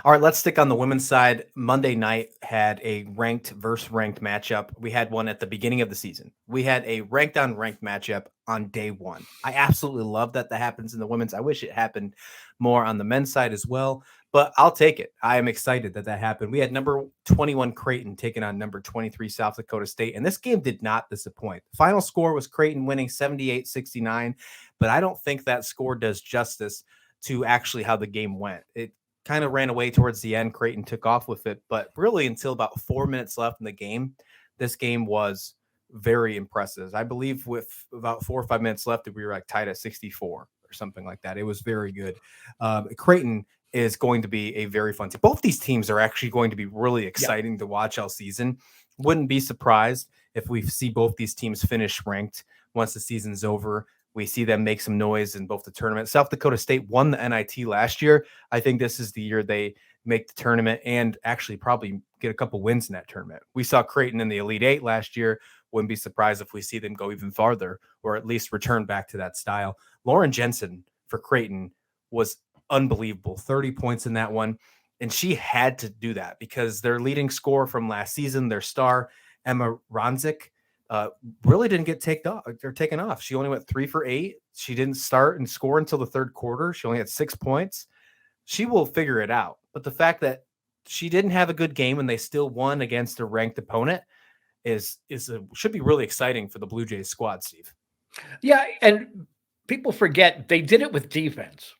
All right, let's stick on the women's side. Monday night had a ranked versus ranked matchup. We had one at the beginning of the season. We had a ranked on ranked matchup on day one. I absolutely love that happens in the women's. I wish it happened more on the men's side as well, but I'll take it. I am excited that happened. We had number 21 Creighton taking on number 23 South Dakota State, and this game did not disappoint. Final score was Creighton winning 78-69, but I don't think that score does justice to actually how the game went. It kind of ran away towards the end. Creighton took off with it, but really until about 4 minutes left in the game, this game was very impressive. I believe with about 4 or 5 minutes left, we were like tied at 64 or something like that. It was very good. Creighton is going to be a very fun team. Both these teams are actually going to be really exciting to watch all season. Wouldn't be surprised if we see both these teams finish ranked once the season's over. We see them make some noise in both the tournament. South Dakota State won the NIT last year. I think this is the year they make the tournament and actually probably get a couple wins in that tournament. We saw Creighton in the Elite Eight last year. Wouldn't be surprised if we see them go even farther or at least return back to that style. Lauren Jensen for Creighton was unbelievable. 30 points in that one. And she had to do that because their leading scorer from last season, their star, Emma Ronzik, really didn't get taken off. She only went 3 for 8. She didn't start and score until the third quarter. She only had 6 points. She will figure it out. But the fact that she didn't have a good game and they still won against a ranked opponent should be really exciting for the Blue Jays squad, Steve. Yeah, and people forget they did it with defense.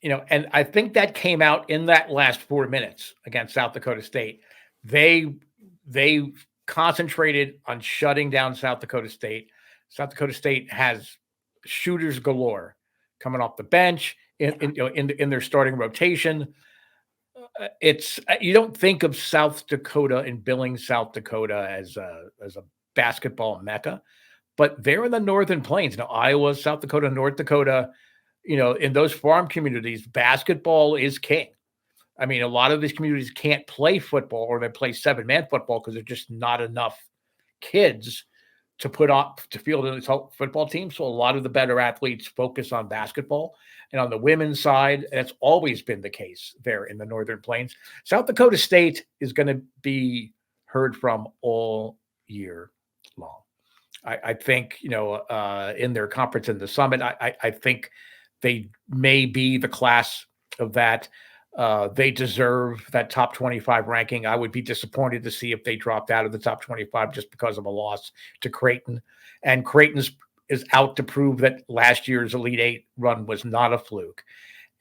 And I think that came out in that last 4 minutes against South Dakota State. They concentrated on shutting down South Dakota State. South Dakota State has shooters galore coming off the bench in their starting rotation. You don't think of South Dakota and Billings, South Dakota as a basketball mecca, but they're in the Northern Plains. Iowa, South Dakota, North Dakota, in those farm communities, basketball is king. I mean, a lot of these communities can't play football or they play 7-man football because there's just not enough kids to field in this football team. So a lot of the better athletes focus on basketball. And on the women's side, that's always been the case there in the Northern Plains. South Dakota State is going to be heard from all year long. I think, in their conference in the summit, I think they may be the class of that. They deserve that top 25 ranking. I would be disappointed to see if they dropped out of the top 25 just because of a loss to Creighton. And Creighton is out to prove that last year's Elite Eight run was not a fluke.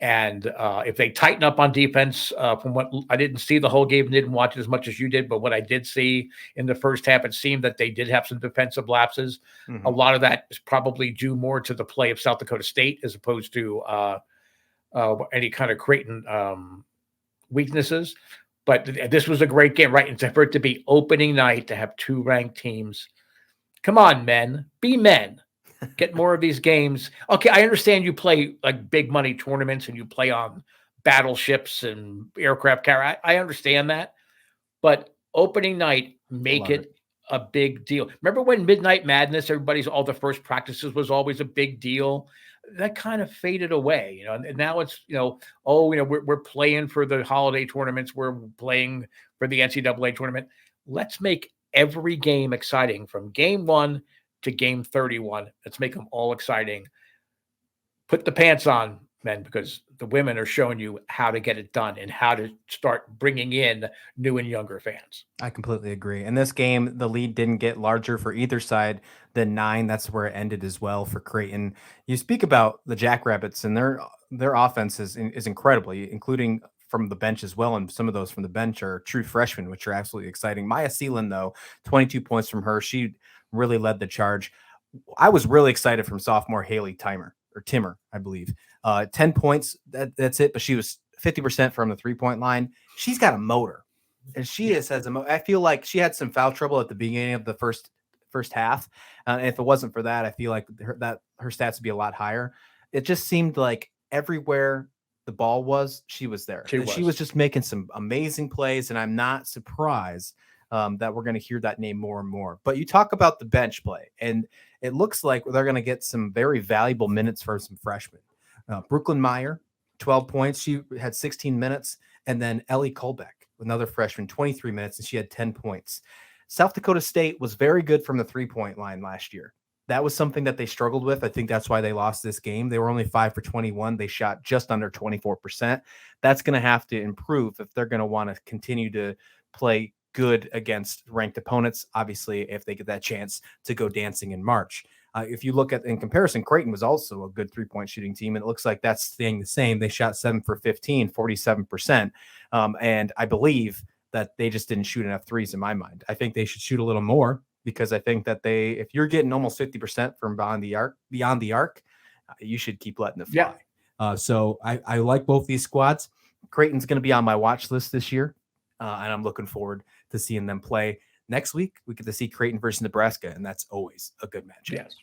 And if they tighten up on defense, from what I didn't see the whole game, didn't watch it as much as you did, but what I did see in the first half, it seemed that they did have some defensive lapses. Mm-hmm. A lot of that is probably due more to the play of South Dakota State as opposed to any kind of Creighton weaknesses. But this was a great game, right? And for it to be opening night, to have 2 ranked teams. Come on, men. Be men. Get more of these games. Okay, I understand you play like big money tournaments and you play on battleships and aircraft carrier. I understand that. But opening night, make it a big deal. Remember when Midnight Madness, all the first practices was always a big deal? That kind of faded away, and now it's, we're playing for the holiday tournaments. We're playing for the NCAA tournament. Let's make every game exciting from game 1 to game 31. Let's make them all exciting. Put the pants on, men, because the women are showing you how to get it done and how to start bringing in new and younger fans. I completely agree. In this game, the lead didn't get larger for either side than 9. That's where it ended as well for Creighton. You speak about the Jackrabbits, and their offense is incredible, including from the bench as well. And some of those from the bench are true freshmen, which are absolutely exciting. Maya Seelan, though, 22 points from her. She really led the charge. I was really excited from sophomore Haley Timmer, I believe. 10 points, that's it. But she was 50% from the 3-point line. She's got a motor. And she has I feel like she had some foul trouble at the beginning of the first half. And if it wasn't for that, I feel like her stats would be a lot higher. It just seemed like everywhere the ball was, she was there. She was just making some amazing plays, and I'm not surprised that we're going to hear that name more and more. But you talk about the bench play, and it looks like they're going to get some very valuable minutes for some freshmen. Brooklyn Meyer, 12 points. She had 16 minutes. And then Ellie Kolbeck, another freshman, 23 minutes, and she had 10 points. South Dakota State was very good from the 3-point line last year. That was something that they struggled with. I think that's why they lost this game. They were only 5 for 21. They shot just under 24%. That's going to have to improve if they're going to want to continue to play good against ranked opponents. Obviously, if they get that chance to go dancing in March. If you look at, in comparison, Creighton was also a good 3-point shooting team, and it looks like that's staying the same. They shot 7 for 15, 47%. And I believe that they just didn't shoot enough threes in my mind. I think they should shoot a little more, because I think that if you're getting almost 50% from beyond the arc, you should keep letting it fly. Yeah. So I like both these squads. Creighton's going to be on my watch list this year, and I'm looking forward to seeing them play. Next week, we get to see Creighton versus Nebraska, and that's always a good matchup. Yes.